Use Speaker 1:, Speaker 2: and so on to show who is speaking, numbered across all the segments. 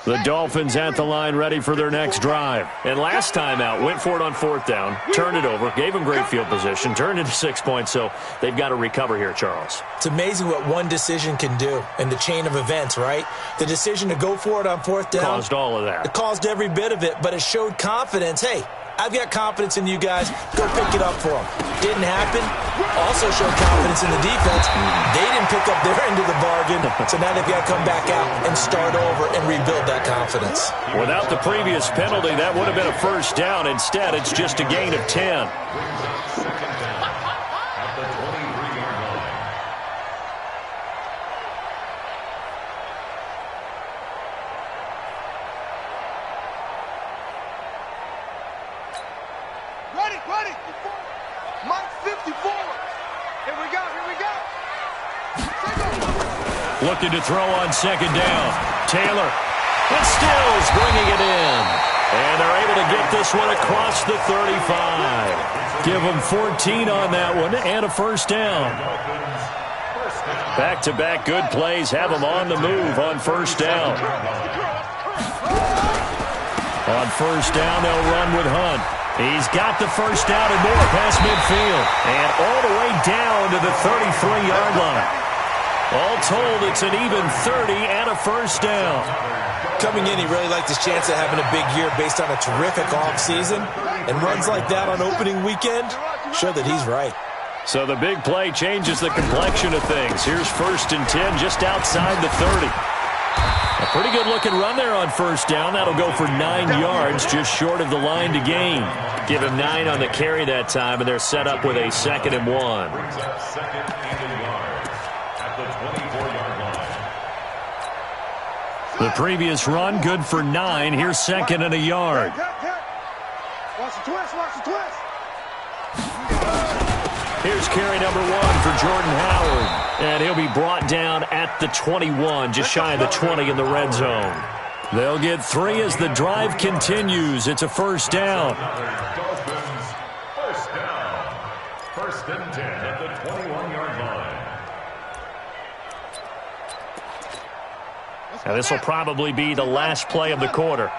Speaker 1: The Dolphins at the line ready for their next drive. And last time out, went for it on fourth down, turned it over, gave them great field position, turned into 6 points, so they've got to recover here, Charles.
Speaker 2: It's amazing what one decision can do in the chain of events, right? The decision to go for it on fourth down.
Speaker 1: Caused all of that.
Speaker 2: It caused every bit of it, but it showed confidence. Hey, I've got confidence in you guys. Go pick it up for them. Didn't happen. Also showed confidence in the defense. They didn't pick up their end of the bargain, so now they've got to come back out and start over and rebuild that confidence.
Speaker 1: Without the previous penalty, that would have been a first down. Instead, it's just a gain of 10.
Speaker 3: Ready. Mike 54. Here we go.
Speaker 1: Looking to throw on second down. Taylor. And Stills bringing it in. And they're able to get this one across the 35. Give them 14 on that one and a first down. Back-to-back good plays have them on the move on first down. On first down, they'll run with Hunt. He's got the first down and more past midfield. And all the way down to the 33-yard line. All told, it's an even 30 and a first down.
Speaker 2: Coming in, he really liked his chance of having a big year based on a terrific offseason. And runs like that on opening weekend show that he's right.
Speaker 1: So the big play changes the complexion of things. Here's first and 10 just outside the 30. A pretty good-looking run there on first down. That'll go for 9 yards, just short of the line to gain. Give him 9 on the carry that time, and they're set up with a 2nd and 1. The previous run, good for 9. Here's 2nd and a yard.
Speaker 3: Watch the twist.
Speaker 1: Here's carry number 1 for Jordan Howard. And he'll be brought down at the 21, just shy of the 20 in the red zone. They'll get 3 as the drive continues. It's a first down.
Speaker 4: First and 10 at the 21-yard line.
Speaker 1: Now this will probably be the last play of the quarter.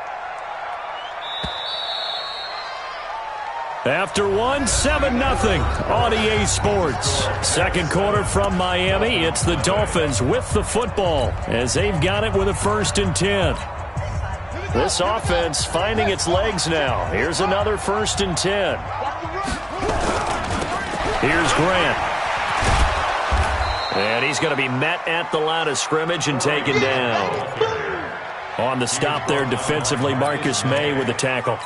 Speaker 1: After one, 7-0 on EA Sports. Second quarter from Miami. It's the Dolphins with the football as they've got it with a first and 10. This offense finding its legs now. Here's another first and 10. Here's Grant. And he's going to be met at the line of scrimmage and taken down. On the stop there defensively, Marcus May with the tackle.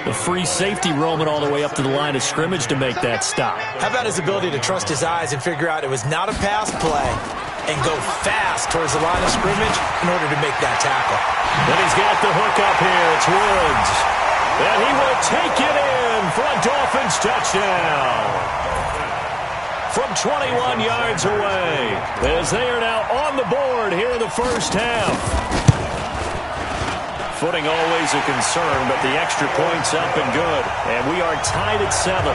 Speaker 1: The free safety roaming all the way up to the line of scrimmage to make that stop.
Speaker 2: How about his ability to trust his eyes and figure out it was not a pass play and go fast towards the line of scrimmage in order to make that tackle.
Speaker 1: And he's got the hook up here. It's Woods. And he will take it in for a Dolphins touchdown. From 21 yards away, as they are now on the board here in the first half. Footing always a concern, but the extra point's up and good. And we are tied at 7.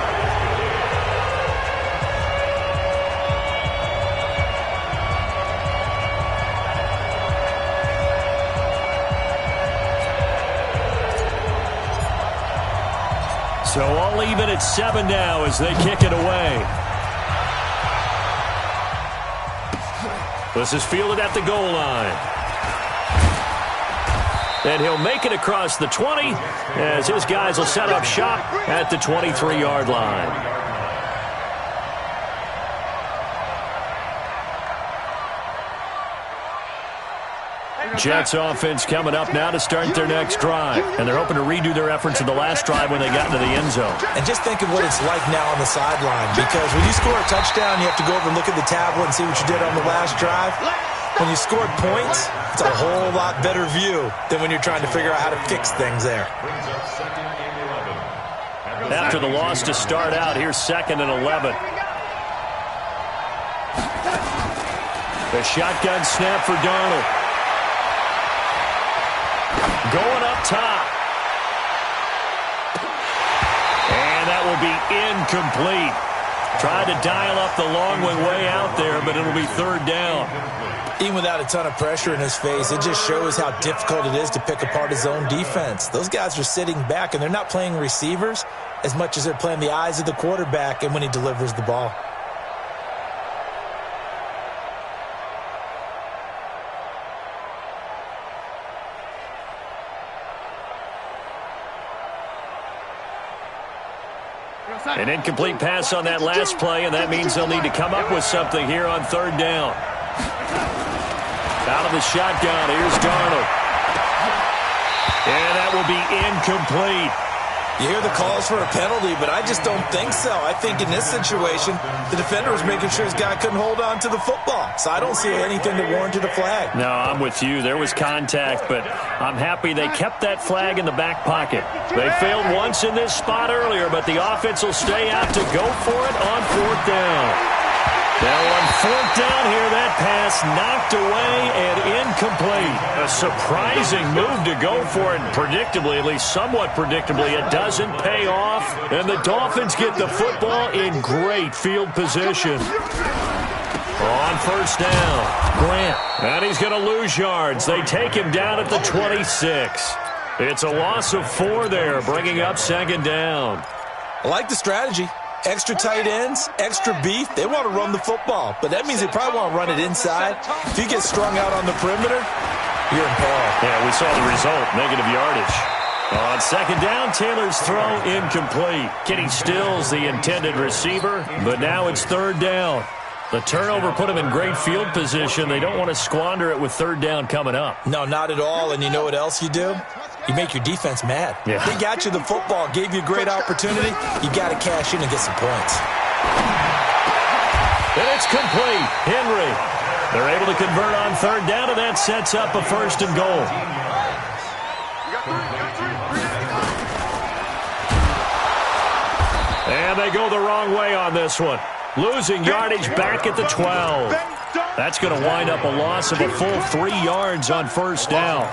Speaker 1: So all even at 7 now as they kick it away. This is fielded at the goal line. And he'll make it across the 20 as his guys will set up shop at the 23-yard line. Jets offense coming up now to start their next drive. And they're hoping to redo their efforts in the last drive when they got into the end zone.
Speaker 2: And just think of what it's like now on the sideline. Because when you score a touchdown, you have to go over and look at the tablet and see what you did on the last drive. When you scored points, it's a whole lot better view than when you're trying to figure out how to fix things there.
Speaker 1: After the loss to start out, here's 2nd and 11. The shotgun snap for Darnold. Going up top. And that will be incomplete. Tried to dial up the long way out there, but it'll be 3rd down.
Speaker 2: Even without a ton of pressure in his face, it just shows how difficult it is to pick apart his own defense. Those guys are sitting back, and they're not playing receivers as much as they're playing the eyes of the quarterback and when he delivers the ball.
Speaker 1: An incomplete pass on that last play, and that means they'll need to come up with something here on third down. Out of the shotgun, here's Darnold. And that will be incomplete.
Speaker 2: You hear the calls for a penalty, but I just don't think so. I think in this situation, the defender was making sure his guy couldn't hold on to the football. So I don't see anything that warranted a flag.
Speaker 1: No, I'm with you. There was contact, but I'm happy they kept that flag in the back pocket. They failed once in this spot earlier, but the offense will stay out to go for it on fourth down. Now on fourth down here, that pass knocked away and incomplete. A surprising move to go for it, and predictably, at least somewhat predictably, it doesn't pay off. And the Dolphins get the football in great field position. On first down, Grant. And he's going to lose yards. They take him down at the 26. It's a loss of 4 there, bringing up second down.
Speaker 2: I like the strategy. Extra tight ends, extra beef. They want to run the football, but that means they probably want to run it inside. If you get strung out on the perimeter, you're in peril.
Speaker 1: Yeah, we saw the result, negative yardage. On second down, Taylor's throw incomplete. Kenny Stills, the intended receiver, but now it's third down. The turnover put them in great field position. They don't want to squander it with third down coming up.
Speaker 2: No, not at all, and you know what else you do? You make your defense mad.
Speaker 1: Yeah.
Speaker 2: They got you the football, gave you a great opportunity. You got to cash in and get some points.
Speaker 1: And it's complete. Henry. They're able to convert on third down, and that sets up a first and goal. And they go the wrong way on this one. Losing yardage back at the 12. That's going to wind up a loss of a full 3 yards on first down.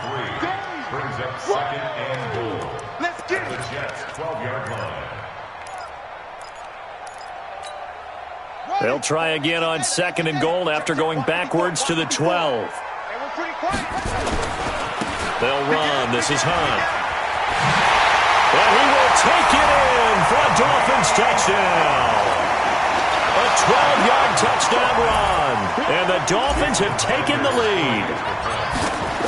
Speaker 4: Brings up second and goal.
Speaker 3: Let's get it.
Speaker 4: The Jets, 12-yard line.
Speaker 1: They'll try again on second and goal after going backwards to the 12. They'll run. This is Hunt. And he will take it in for a Dolphins touchdown. A 12-yard touchdown run. And the Dolphins have taken the lead.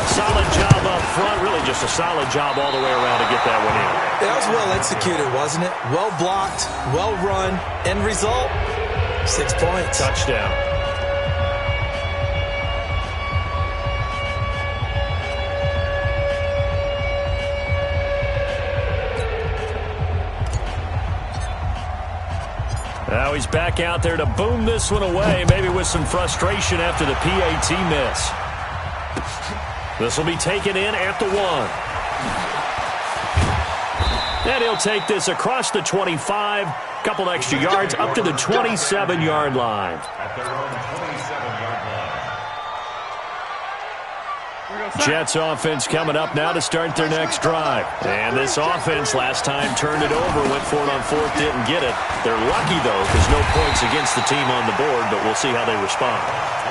Speaker 1: Solid job up front. Really just a solid job all the way around to get that one in.
Speaker 2: That was well executed, wasn't it? Well blocked, well run. End result, 6 points.
Speaker 1: Touchdown. Now he's back out there to boom this one away, maybe with some frustration after the PAT miss. This will be taken in at the 1. And he'll take this across the 25, couple extra yards up to the 27-yard line.
Speaker 4: At their own 27-yard line.
Speaker 1: Jets offense coming up now to start their next drive. And this offense last time turned it over, went for it on fourth, didn't get it. They're lucky, though, because no points against the team on the board, but we'll see how they respond.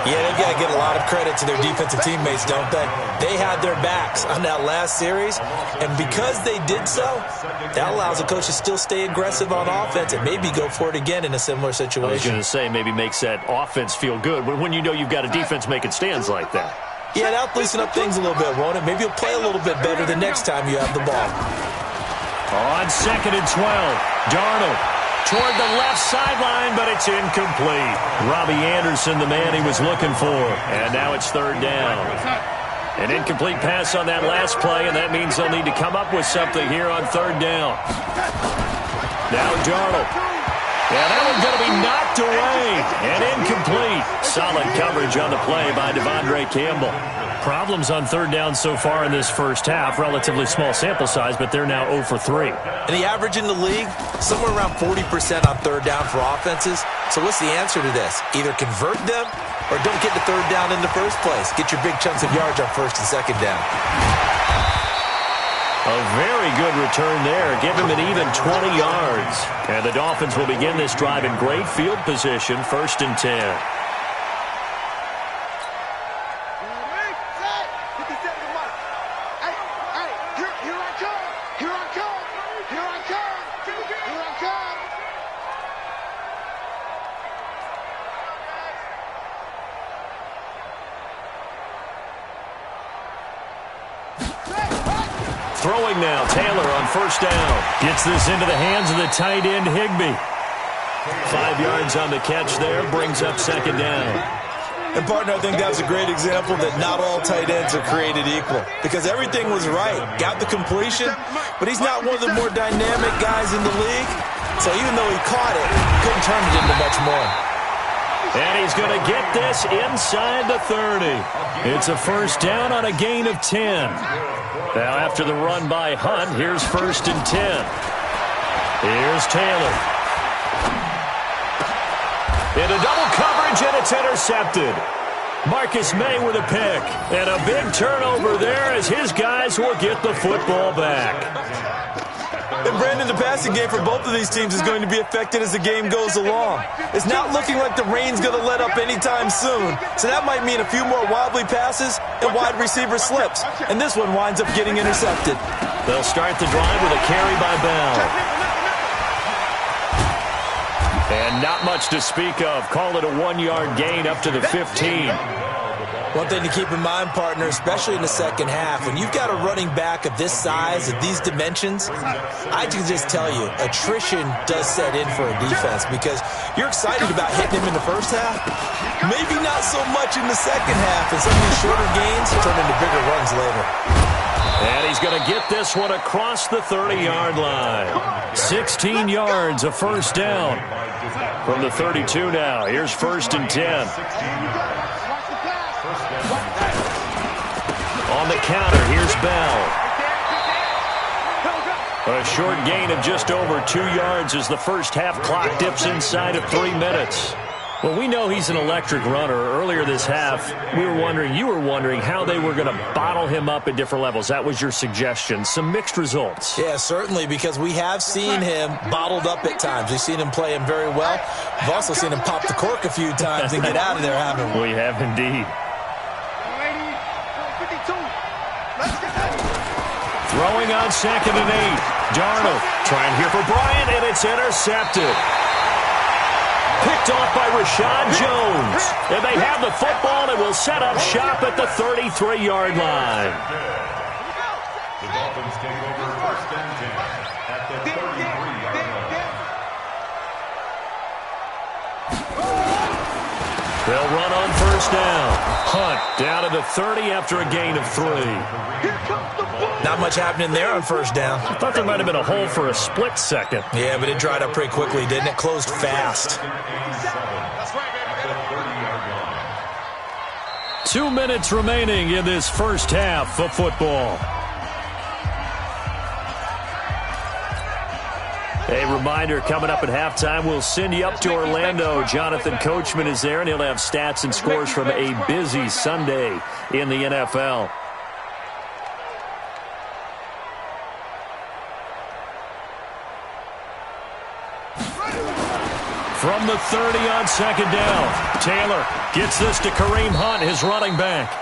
Speaker 2: Yeah, they've got to give a lot of credit to their defensive teammates, don't they? They had their backs on that last series, and because they did so, that allows the coach to still stay aggressive on offense and maybe go for it again in a similar situation.
Speaker 1: I was going to say, maybe makes that offense feel good when you know you've got a defense making stands like that.
Speaker 2: Yeah, that'll loosen up things a little bit, won't it? Maybe you'll play a little bit better the next time you have the ball.
Speaker 1: On second and 12, Darnold toward the left sideline, but it's incomplete. Robbie Anderson, the man he was looking for. And now it's third down. An incomplete pass on that last play, and that means they'll need to come up with something here on third down. Now Darnold. Yeah, that one's going to be knocked away and incomplete. Solid coverage on the play by Devondre Campbell. Problems on third down so far in this first half. Relatively small sample size, but they're now 0 for 3.
Speaker 2: And the average in the league, somewhere around 40% on third down for offenses. So what's the answer to this? Either convert them or don't get the third down in the first place. Get your big chunks of yards on first and second down.
Speaker 1: A very good return there. Give him an even 20 yards. And the Dolphins will begin this drive in great field position, 1st and 10. Throwing now, Taylor on first down. Gets this into the hands of the tight end, Higbee. 5 yards on the catch there, brings up second down.
Speaker 2: And, partner, I think that's a great example that not all tight ends are created equal because everything was right. Got the completion, but he's not one of the more dynamic guys in the league. So even though he caught it, he couldn't turn it into much more.
Speaker 1: And he's going to get this inside the 30. It's a first down on a gain of 10. Now after the run by Hunt, here's first and 10. Here's Taylor. Into double coverage, and it's intercepted. Marcus May with a pick. And a big turnover there as his guys will get the football back.
Speaker 2: And, Brandon, the passing game for both of these teams is going to be affected as the game goes along. It's not looking like the rain's going to let up anytime soon. So that might mean a few more wobbly passes and wide receiver slips. And this one winds up getting intercepted.
Speaker 1: They'll start the drive with a carry by Bell. And not much to speak of. Call it a 1-yard gain up to the 15.
Speaker 2: One thing to keep in mind, partner, especially in the second half, when you've got a running back of this size, of these dimensions, I can just tell you, attrition does set in for a defense because you're excited about hitting him in the first half. Maybe not so much in the second half, and some of these shorter gains turn into bigger runs later.
Speaker 1: And he's going to get this one across the 30-yard line. 16 yards, a first down. From the 32 now, here's first and 10. On the counter, here's Bell. A short gain of just over 2 yards as the first half clock dips inside of 3 minutes. Well, we know he's an electric runner. Earlier this half, you were wondering how they were going to bottle him up at different levels. That was your suggestion. Some mixed results.
Speaker 2: Yeah, certainly, because we have seen him bottled up at times. We've seen him play him very well. We've also seen him pop the cork a few times and get out of there, haven't we?
Speaker 1: We have indeed. Throwing on second and 8. Darnold trying here for Bryant, and it's intercepted. Picked off by Rashad Jones. And they have the football and will set up shop at the 33-yard line.
Speaker 4: The Dolphins take over first and 10 at the 33-yard line.
Speaker 1: They'll run on first down. Hunt down to the 30 after a gain of 3.
Speaker 2: Not much happening there on first down.
Speaker 1: I thought there might have been a hole for a split second.
Speaker 2: Yeah, but it dried up pretty quickly, didn't it? Closed fast.
Speaker 1: 2 minutes remaining in this first half of football. A reminder, coming up at halftime, we'll send you up to Orlando. Jonathan Coachman is there, and he'll have stats and scores from a busy Sunday in the NFL. From the 30 on second down, Taylor gets this to Kareem Hunt, his running back.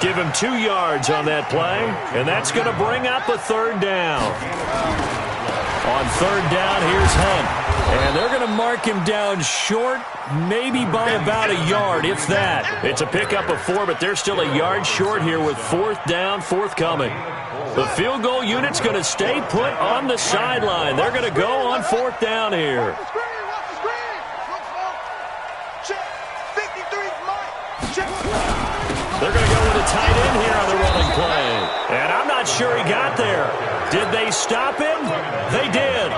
Speaker 1: Give him 2 yards on that play, and that's going to bring up a third down. On third down, here's Hunt. And they're going to mark him down short, maybe by about a yard, if that. It's a pickup of 4, but they're still a yard short here with fourth down, forthcoming. The field goal unit's going to stay put on the sideline. They're going to go on fourth down here. They're going to go with a tight end here on the running play. And I'm not sure he got there. Did they stop him? They did.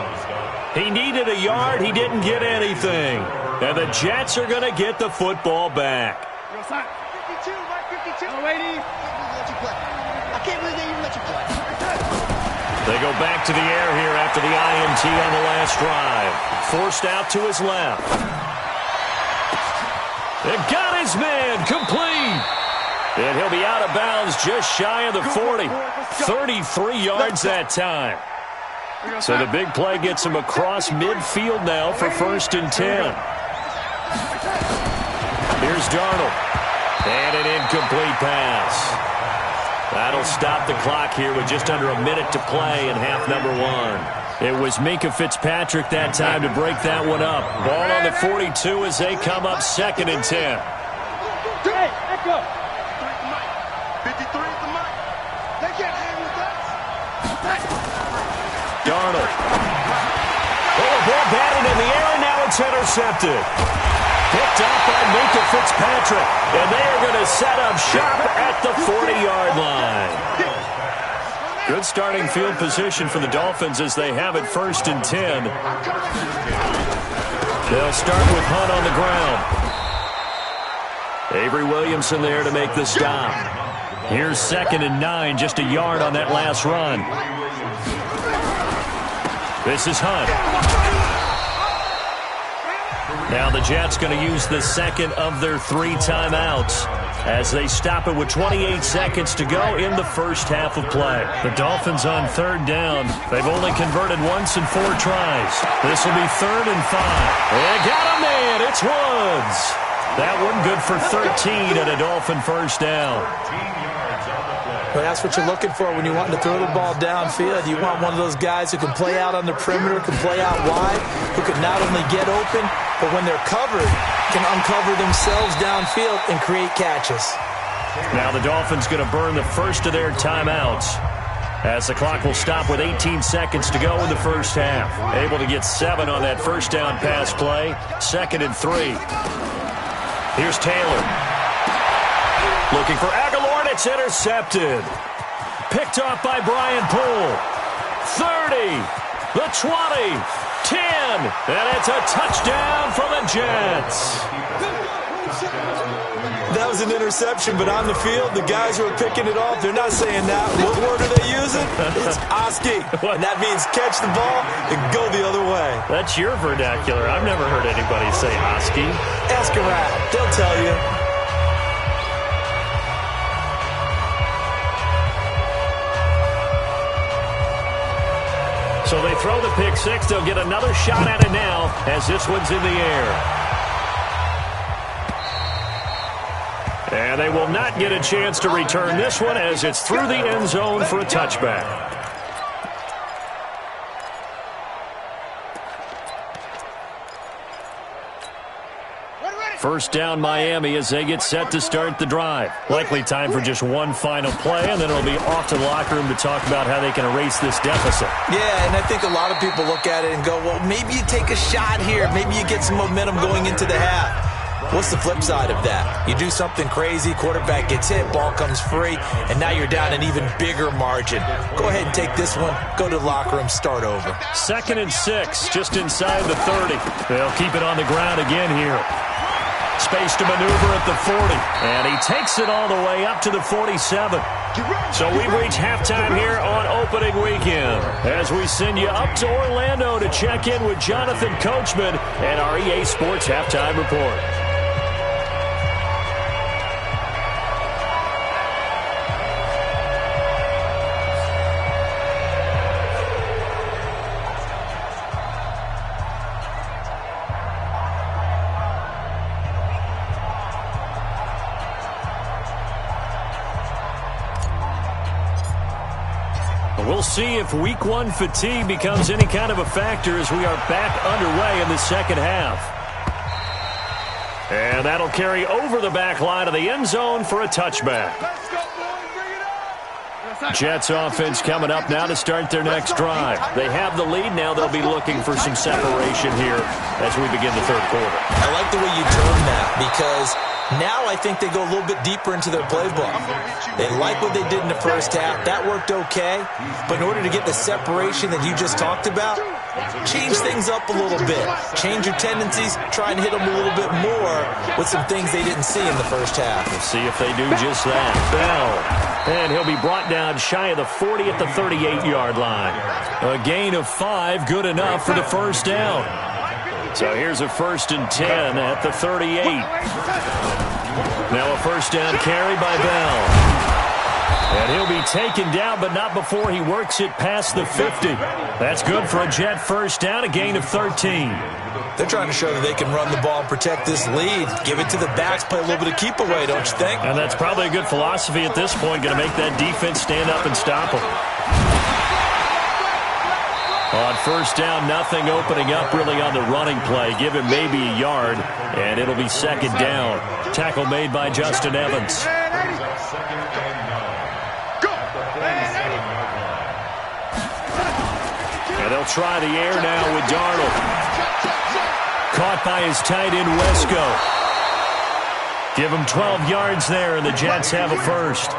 Speaker 1: He needed a yard. He didn't get anything. And the Jets are going to get the football back.
Speaker 3: 52, Mike 52. Oh, lady. I can't believe they even let you play.
Speaker 1: They go back to the air here after the INT on the last drive. Forced out to his left. It got his man complete. And he'll be out of bounds just shy of the 40. 33 yards that time. So the big play gets him across midfield now for first and 10. Here's Darnold. And an incomplete pass. That'll stop the clock here with just under a minute to play in half number 1. It was Minkah Fitzpatrick that time to break that one up. Ball on the 42 as they come up second and 10.
Speaker 3: Hey, echo. 53 is the mic. They can't hang with us.
Speaker 1: It's intercepted. Picked up by Minka Fitzpatrick. And they are going to set up shop at the 40-yard line. Good starting field position for the Dolphins as they have it 1st and 10. They'll start with Hunt on the ground. Avery Williamson there to make the stop. Here's 2nd and 9, just a yard on that last run. This is Hunt. Now the Jets going to use the second of their 3 timeouts as they stop it with 28 seconds to go in the first half of play. The Dolphins on 3rd down. They've only converted once in 4 tries. This will be 3rd and 5. They got a man. It's Woods. That one good for 13 at a Dolphin first down.
Speaker 2: Well, that's what you're looking for when you're wanting to throw the ball downfield. You want one of those guys who can play out on the perimeter, can play out wide, who can not only get open, but when they're covered, can uncover themselves downfield and create catches.
Speaker 1: Now the Dolphins going to burn the first of their timeouts as the clock will stop with 18 seconds to go in the first half. Able to get 7 on that first down pass play. 2nd and 3. Here's Taylor. Looking for Aguilar. It's intercepted. Picked off by Brian Poole. 30. The 20. 10. And it's a touchdown for the Jets.
Speaker 2: That was an interception, but on the field, the guys who are picking it off, they're not saying that. What word are they using? It's Oski. And that means catch the ball and go the other way.
Speaker 1: That's your vernacular. I've never heard anybody say Oski.
Speaker 2: Ask around. They'll tell you.
Speaker 1: So they throw the pick 6. They'll get another shot at it now as this one's in the air. And they will not get a chance to return this one as it's through the end zone for a touchback. First down Miami as they get set to start the drive. Likely time for just one final play, and then it'll be off to the locker room to talk about how they can erase this deficit.
Speaker 2: Yeah, and I think a lot of people look at it and go, well, maybe you take a shot here. Maybe you get some momentum going into the half. What's the flip side of that? You do something crazy, quarterback gets hit, ball comes free, and now you're down an even bigger margin. Go ahead and take this one, go to the locker room, start over.
Speaker 1: 2nd and 6, just inside the 30. They'll keep it on the ground again here. Space to maneuver at the 40. And he takes it all the way up to the 47. So we've reached halftime here on opening weekend as we send you up to Orlando to check in with Jonathan Coachman and our EA Sports Halftime Report. We'll see if Week 1 fatigue becomes any kind of a factor as we are back underway in the second half. And that'll carry over the back line of the end zone for a touchback. Jets offense coming up now to start their next drive. They have the lead now. They'll be looking for some separation here as we begin the third quarter.
Speaker 2: I like the way you term that because now I think they go a little bit deeper into their playbook. They like what they did in the first half. That worked okay. But in order to get the separation that you just talked about, change things up a little bit. Change your tendencies. Try and hit them a little bit more with some things they didn't see in the first half.
Speaker 1: We'll see if they do just that. Bell. And he'll be brought down shy of the 40 at the 38-yard line. A gain of 5, good enough for the first down. So here's a 1st and 10 at the 38. Now a first down carry by Bell. And he'll be taken down, but not before he works it past the 50. That's good for a Jet first down, a gain of 13.
Speaker 2: They're trying to show that they can run the ball and protect this lead. Give it to the backs, play a little bit of keep away, don't you think?
Speaker 1: And that's probably a good philosophy at this point, going to make that defense stand up and stop them. On first down, nothing opening up really on the running play. Give him maybe a yard, and it'll be second down. Tackle made by Justin Evans. And they'll try the air now with Darnold. Caught by his tight end, Wesco. Give him 12 yards there, and the Jets have a first.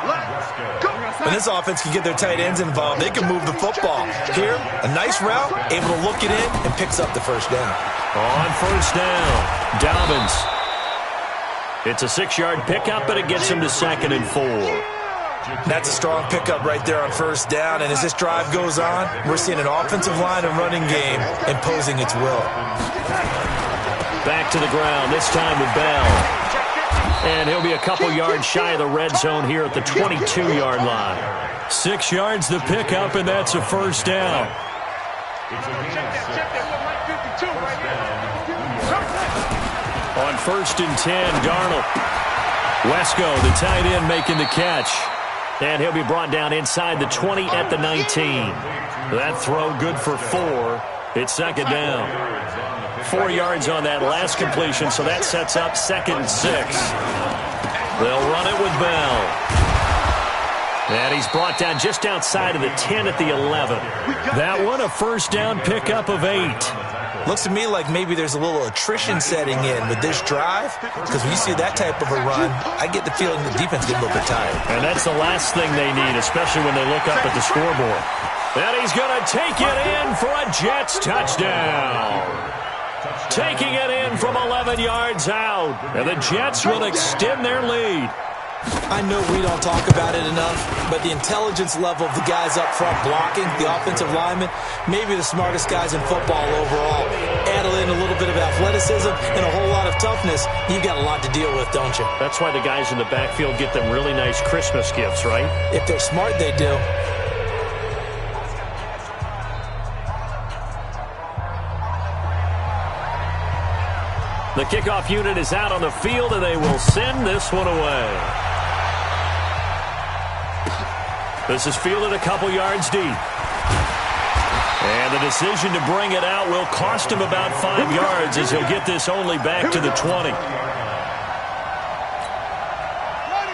Speaker 2: When this offense can get their tight ends involved, they can move the football. Here, a nice route, able to look it in, and picks up the first down.
Speaker 1: On first down, Dobbins. It's a 6-yard pickup, but it gets him to 2nd and 4.
Speaker 2: That's a strong pickup right there on first down, and as this drive goes on, we're seeing an offensive line and running game imposing its will.
Speaker 1: Back to the ground, this time with Bell. And he'll be a couple yards shy of the red zone here at the 22-yard line. 6 yards the pickup, and that's a first down. On first and 10, Darnold. Wesco, the tight end, making the catch. And he'll be brought down inside the 20 at the 19. That throw good for 4. It's 2nd down. 4 yards on that last completion, so that sets up 2nd and 6. They'll run it with Bell. And he's brought down just outside of the 10 at the 11. That one a first down pickup of 8.
Speaker 2: Looks to me like maybe there's a little attrition setting in with this drive, because when you see that type of a run, I get the feeling the defense gets a little bit tired.
Speaker 1: And that's the last thing they need, especially when they look up at the scoreboard. And he's going to take it in for a Jets touchdown. Taking it in from 11 yards out. And the Jets will extend their lead.
Speaker 2: I know we don't talk about it enough, but the intelligence level of the guys up front blocking, the offensive linemen, maybe the smartest guys in football overall. Add in a little bit of athleticism and a whole lot of toughness, you've got a lot to deal with, don't you?
Speaker 1: That's why the guys in the backfield get them really nice Christmas gifts, right?
Speaker 2: If they're smart, they do.
Speaker 1: The kickoff unit is out on the field, and they will send this one away. This is fielded a couple yards deep. And the decision to bring it out will cost him about 5 yards as he'll get this only back to the 20.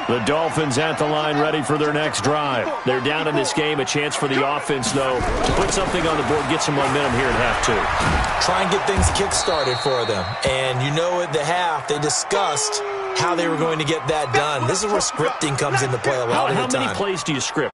Speaker 1: The Dolphins at the line ready for their next drive. They're down in this game. A chance for the offense, though, to put something on the board, get some momentum here at half 2.
Speaker 2: Try and get things kick-started for them. And you know at the half, they discussed how they were going to get that done. This is where scripting comes into play a lot of the time.
Speaker 1: How many plays do you script?